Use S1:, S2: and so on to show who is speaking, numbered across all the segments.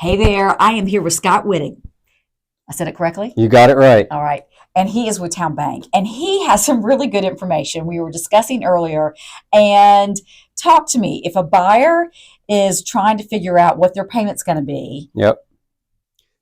S1: Hey there, I am here with Scott Whitting. I said it correctly?
S2: You got it right.
S1: All right. And he is with Town Bank, and he has some really good information we were discussing earlier. And talk to me, if a buyer is trying to figure out what their payment's going to be,
S2: Yep.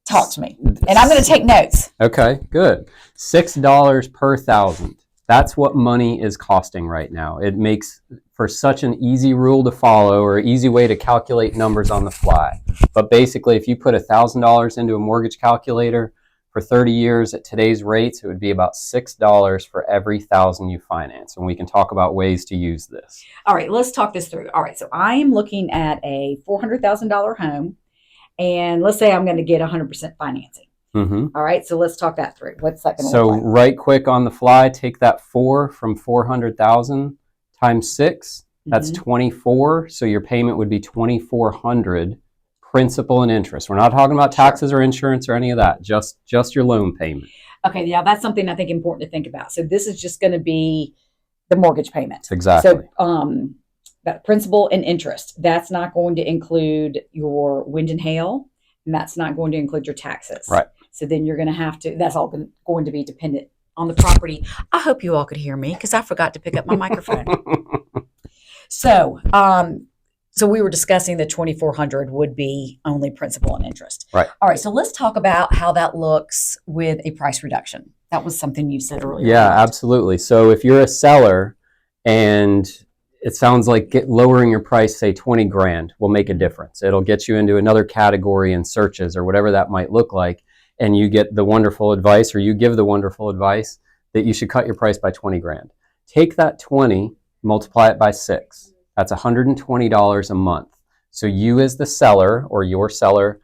S1: talk to me. And I'm going to take notes.
S2: Okay, good. $6 per thousand. That's what money is costing right now. It makes for such an easy rule to follow, or easy way to calculate numbers on the fly. But basically, if you put $1,000 into a mortgage calculator for 30 years at today's rates, it would be about $6 for every thousand you finance. And we can talk about ways to use this.
S1: All right, let's talk this through. All right, so I am looking at a $400,000 home, and let's say I'm going to get 100% financing.
S2: Mm-hmm.
S1: All right, so let's talk that through. What's that going to
S2: So
S1: look like?
S2: right quick on the fly, take that 4 from 400,000 times 6. That's 24. So your payment would be 2,400, principal and interest. We're not talking about taxes or insurance or any of that. Just your loan payment.
S1: Okay, yeah, that's something I think important to think about. So this is just going to be the mortgage payment.
S2: Exactly.
S1: So that principal and interest, that's not going to include your wind and hail, and that's not going to include your taxes.
S2: Right.
S1: So then you're going to have to, that's all going to be dependent on the property. I hope you all could hear me because I forgot to pick up my microphone. So we were discussing the 2,400 would be only principal and interest.
S2: Right.
S1: All right. So let's talk about how that looks with a price reduction. That was something you said earlier.
S2: Yeah, absolutely. So if you're a seller and it sounds like lowering your price, say 20 grand, will make a difference. It'll get you into another category in searches or whatever that might look like. And you get the wonderful advice, or you give the wonderful advice that you should cut your price by 20 grand. Take that 20, multiply it by 6. That's $120 a month. So you as the seller, or your seller,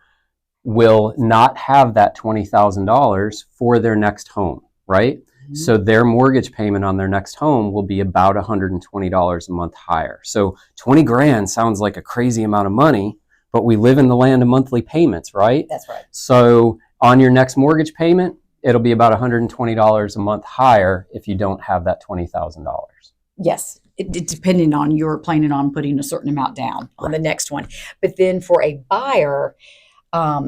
S2: will not have that $20,000 for their next home, right? Mm-hmm. So their mortgage payment on their next home will be about $120 a month higher. So 20 grand sounds like a crazy amount of money, but we live in the land of monthly payments, right?
S1: That's right.
S2: So on your next mortgage payment, it'll be about $120 a month higher if you don't have that $20,000.
S1: Yes, depending on you're planning on putting a certain amount down on the next one. But then for a buyer, a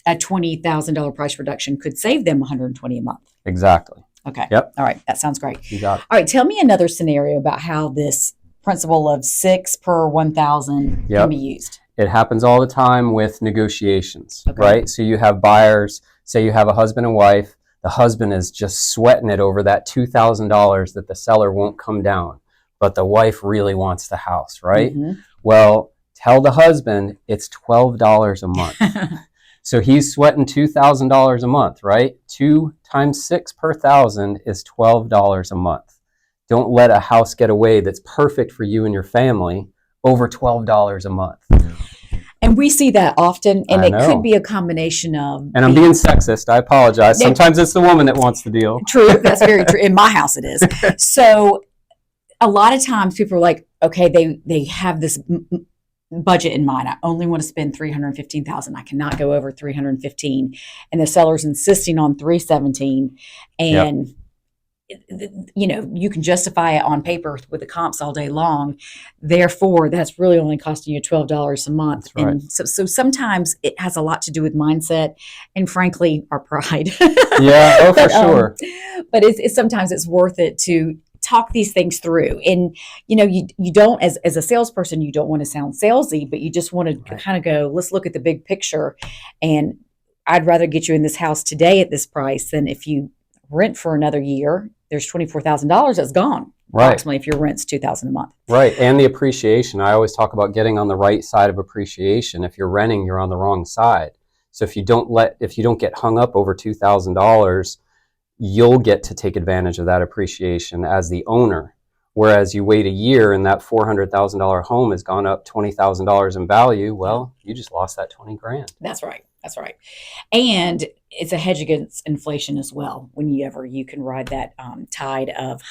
S1: $20,000 price reduction could save them $120 a month.
S2: Exactly.
S1: Okay.
S2: Yep.
S1: All right. That sounds great.
S2: You got it.
S1: All right. Tell me another scenario about how this principle of 6 per 1,000 can be used.
S2: It happens all the time with negotiations, right? So you have buyers, say you have a husband and wife. The husband is just sweating it over that $2,000 that the seller won't come down, but the wife really wants the house, right? Mm-hmm. Well, tell the husband it's $12 a month. So he's sweating $2,000 a month, right? 2 times 6 per thousand is $12 a month. Don't let a house get away that's perfect for you and your family over $12 a month.
S1: And we see that often, and it could be a combination of...
S2: And I'm being sexist. I apologize. Sometimes it's the woman that wants the deal.
S1: True. That's very true. In my house, it is. So a lot of times people are like, okay, they have this budget in mind. I only want to spend $315,000. I cannot go over $315,000. And the seller's insisting on $317,000. And... Yep. You know, you can justify it on paper with the comps all day long. Therefore, that's really only costing you $12 a month.
S2: That's right.
S1: And so sometimes it has a lot to do with mindset and, frankly, our pride.
S2: Yeah, for sure.
S1: But sometimes it's worth it to talk these things through. And, you know, you don't, as a salesperson, you don't want to sound salesy, but you just want to kind of go, let's look at the big picture. And I'd rather get you in this house today at this price than if you rent for another year. There's $24,000 that's gone.
S2: Right.
S1: Approximately, if your rent's $2,000 a month.
S2: Right. And the appreciation. I always talk about getting on the right side of appreciation. If you're renting, you're on the wrong side. So if you don't get hung up over $2,000, you'll get to take advantage of that appreciation as the owner. Whereas you wait a year and that $400,000 home has gone up $20,000 in value, well, you just lost that 20 grand.
S1: That's right. That's right. And it's a hedge against inflation as well. Whenever you can ride that tide of,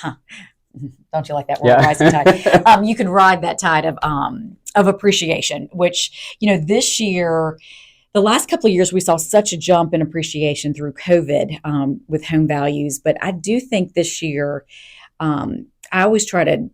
S1: don't you like that word, rising tide? You can ride that tide of appreciation, which, you know, this year, the last couple of years, we saw such a jump in appreciation through COVID with home values. But I do think this year, I always try to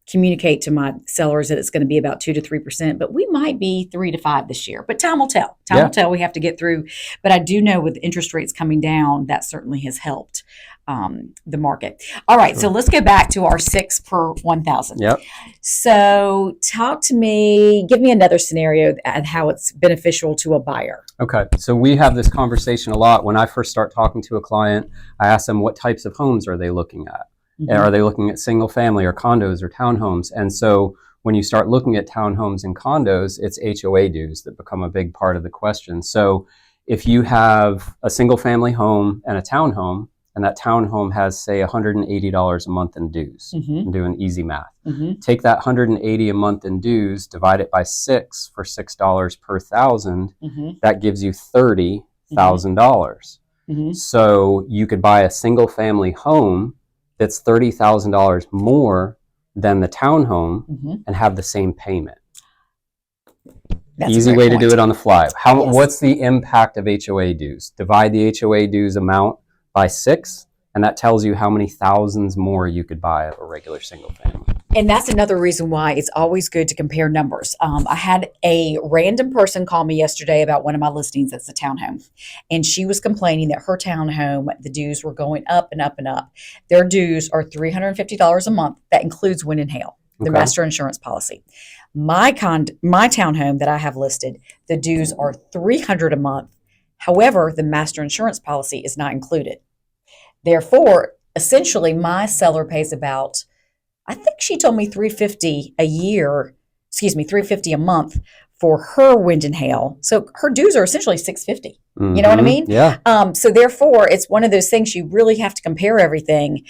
S1: communicate to my sellers that it's going to be about 2 to 3%, but we might be 3 to 5 this year. But time will tell. Time will tell. We have to get through. But I do know with interest rates coming down, that certainly has helped the market. All right, so let's go back to our 6 per 1,000.
S2: Yep.
S1: So talk to me, give me another scenario and how it's beneficial to a buyer.
S2: Okay, so we have this conversation a lot. When I first start talking to a client, I ask them what types of homes are they looking at? Mm-hmm. Are they looking at single family or condos or townhomes? And so when you start looking at townhomes and condos, it's HOA dues that become a big part of the question. So if you have a single family home and a townhome, and that townhome has, say, $180 a month in dues. Mm-hmm. I'm doing easy math. Mm-hmm. Take that $180 a month in dues, divide it by 6 for $6 per thousand. Mm-hmm. That gives you $30,000. Mm-hmm. So you could buy a single family home that's $30,000 more than the townhome and have the same payment. That's easy way to do it on the fly. What's the impact of HOA dues? Divide the HOA dues amount by 6, and that tells you how many thousands more you could buy of a regular single family.
S1: And that's another reason why it's always good to compare numbers. I had a random person call me yesterday about one of my listings that's a townhome, and she was complaining that her townhome, the dues were going up and up and up. Their dues are $350 a month. That includes wind and hail, the master insurance policy. My townhome that I have listed, the dues are $300 a month. However, the master insurance policy is not included. Therefore, essentially, my seller pays about, I think she told me $350 a month for her wind and hail. So her dues are essentially $650. Mm-hmm. You know what I mean?
S2: Yeah.
S1: So therefore, it's one of those things you really have to compare everything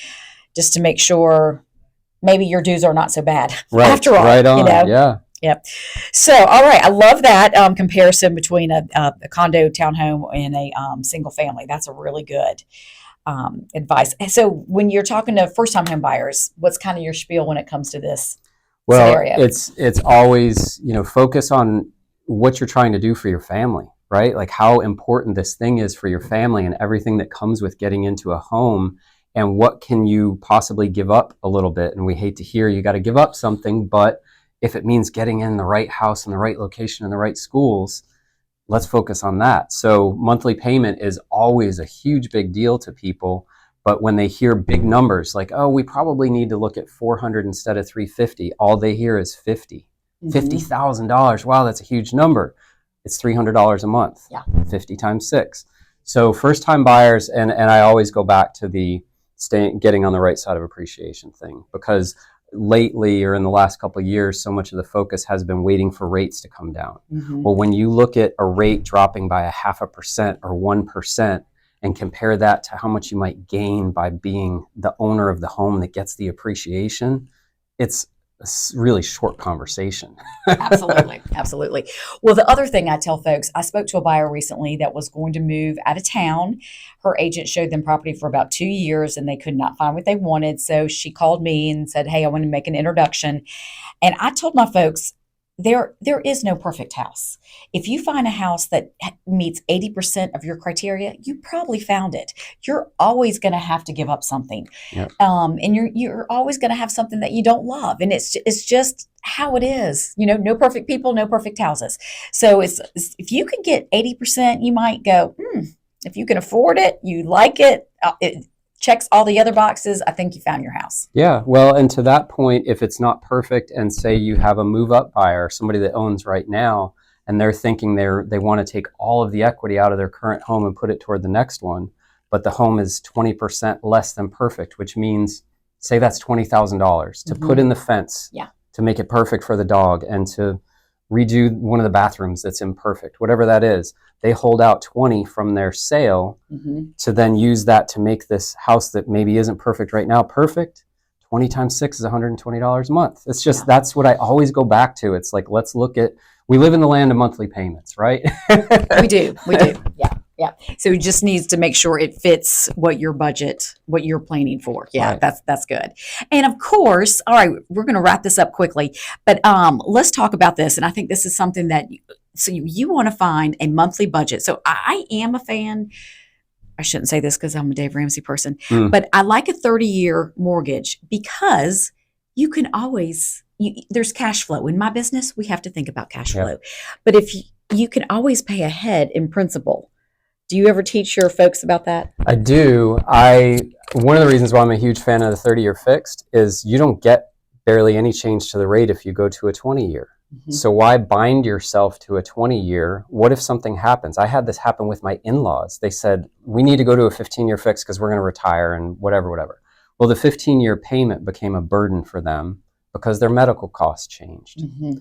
S1: just to make sure maybe your dues are not so bad.
S2: Right.
S1: After all,
S2: right on.
S1: You know?
S2: Yeah.
S1: Yep. So, all right. I love that comparison between a condo, townhome, and a single family. That's a really good advice. So when you're talking to first-time home buyers, what's kind of your spiel when it comes to this scenario?
S2: It's always, focus on what you're trying to do for your family, right? Like how important this thing is for your family and everything that comes with getting into a home, and what can you possibly give up a little bit. And we hate to hear you got to give up something, but if it means getting in the right house in the right location in the right schools, let's focus on that. So monthly payment is always a huge big deal to people. But when they hear big numbers like, oh, we probably need to look at $400 instead of $350, all they hear is $50. Mm-hmm. $50,000. Wow, that's a huge number. It's $300 a month. Yeah. 50 times 6. So first time buyers, and I always go back to the getting on the right side of appreciation thing, because lately or in the last couple of years, so much of the focus has been waiting for rates to come down. Mm-hmm. Well, when you look at a rate dropping by 0.5% or 1% and compare that to how much you might gain by being the owner of the home that gets the appreciation, it's a really short conversation.
S1: Absolutely. Absolutely. Well, the other thing I tell folks, I spoke to a buyer recently that was going to move out of town. Her agent showed them property for about 2 years and they could not find what they wanted. So she called me and said, hey, I want to make an introduction. And I told my folks, there is no perfect house. If you find a house that meets 80% of your criteria, you probably found it. You're always going to have to give up something. Yep. And you're always going to have something that you don't love. And it's just how it is. No perfect people, no perfect houses. So it's if you can get 80%, you might go, if you can afford it, you like it, it checks all the other boxes, I think you found your house.
S2: Yeah, well, and to that point, if it's not perfect, and say you have a move-up buyer, somebody that owns right now, and they're thinking they want to take all of the equity out of their current home and put it toward the next one, but the home is 20% less than perfect, which means, say that's $20,000 to put in the fence, to make it perfect for the dog, and to redo one of the bathrooms that's imperfect, whatever that is. They hold out 20 from their sale to then use that to make this house that maybe isn't perfect right now perfect. 20 times 6 is $120 a month. It's just, that's what I always go back to. It's like, let's look at, we live in the land of monthly payments, right?
S1: We do. Yeah. So it just needs to make sure it fits what your budget, what you're planning for. Yeah, right. That's good. And of course, all right, we're going to wrap this up quickly, but let's talk about this. And I think this is something that you want to find a monthly budget. So I am a fan. I shouldn't say this because I'm a Dave Ramsey person, but I like a 30-year mortgage because you can always, there's cash flow. In my business, we have to think about cash
S2: Yep.
S1: flow. But if you can always pay ahead in principal. Do you ever teach your folks about that?
S2: I do. One of the reasons why I'm a huge fan of the 30-year fixed is you don't get barely any change to the rate if you go to a 20-year. Mm-hmm. So why bind yourself to a 20-year? What if something happens? I had this happen with my in-laws. They said, we need to go to a 15-year fix because we're going to retire and whatever. Well, the 15-year payment became a burden for them because their medical costs changed. Mm-hmm.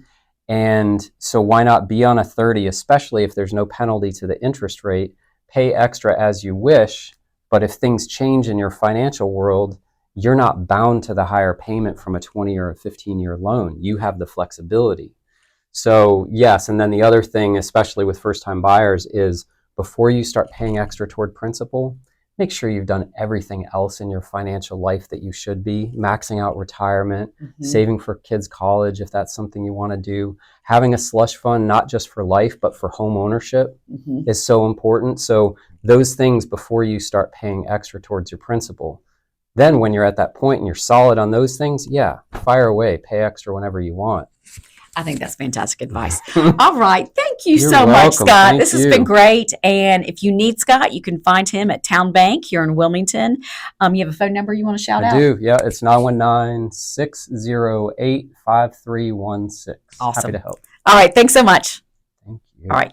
S2: And so why not be on a 30, especially if there's no penalty to the interest rate, pay extra as you wish, but if things change in your financial world, you're not bound to the higher payment from a 20 or a 15-year loan. You have the flexibility. So yes, and then the other thing, especially with first-time buyers, is before you start paying extra toward principal, make sure you've done everything else in your financial life that you should be, maxing out retirement, mm-hmm. saving for kids' college if that's something you want to do, having a slush fund, not just for life, but for home ownership mm-hmm. is so important. So those things before you start paying extra towards your principal. Then when you're at that point and you're solid on those things, yeah, fire away, pay extra whenever you want.
S1: I think that's fantastic advice. All right. Thank you
S2: You're
S1: so
S2: welcome.
S1: much, Scott.
S2: Thank
S1: this has
S2: you.
S1: been great. And if you need Scott, you can find him at Town Bank here in Wilmington. You have a phone number you want to shout out?
S2: I do. Yeah. It's 919-608-5316.
S1: Awesome.
S2: Happy to help.
S1: All right. Thanks so much.
S2: Thank you.
S1: All right.